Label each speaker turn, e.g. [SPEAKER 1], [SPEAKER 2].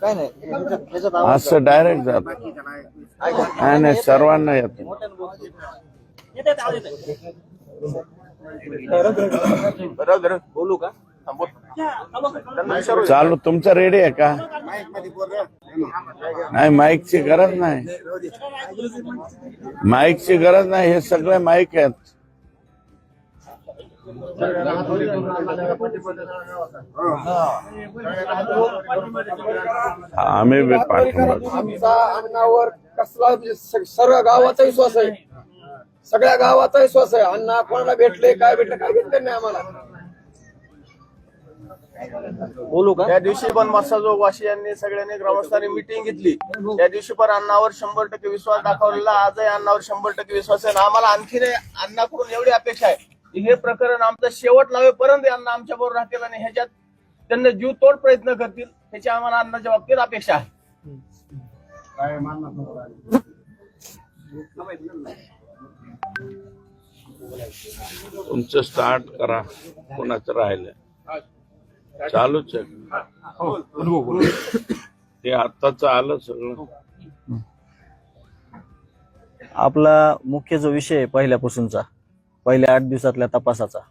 [SPEAKER 1] काय नाही
[SPEAKER 2] असं डायरेक्ट जात नाही नाही सर्वांना येतो
[SPEAKER 3] बोलू का
[SPEAKER 2] चालू तुमचं रेडी आहे का नाही माईकची गरज नाही माईकची गरज नाही हे सगळे माईक आहेत आम्ही बी पाठिंबा
[SPEAKER 1] आमचा अण्णावर कसला सर्व गावाचा विश्वास आहे सगळ्या गावाचा विश्वास आहे अण्णा कोणाला भेटले काय भेटलं नाही आम्हाला
[SPEAKER 3] बोलू का त्या दिवशी पण मसाजोग वासियांनी सगळ्यांनी ग्रामस्थांनी मिटिंग घेतली त्या दिवशी पण अण्णावर 100% विश्वास दाखवलेला आजही अण्णावर 100% विश्वास आहे आम्हाला आणखीन अण्णाकडून एवढी अपेक्षा आहे की हे प्रकरण आमचं शेवट लावेपर्यंत अण्णा आमच्या बरोबर राहतील आणि ह्याच्यात त्यांना जीव तोड प्रयत्न करतील ह्याची आम्हाला अण्णाच्या बाबतीत अपेक्षा आहे
[SPEAKER 2] तुमचं स्टार्ट करा कोणाचं राहिलं चालूच आहे ते आत्ताच आलं सगळं
[SPEAKER 4] आपला मुख्य जो विषय आहे पहिल्यापासूनचा पहिल्या 8 दिवसातल्या तपासाचा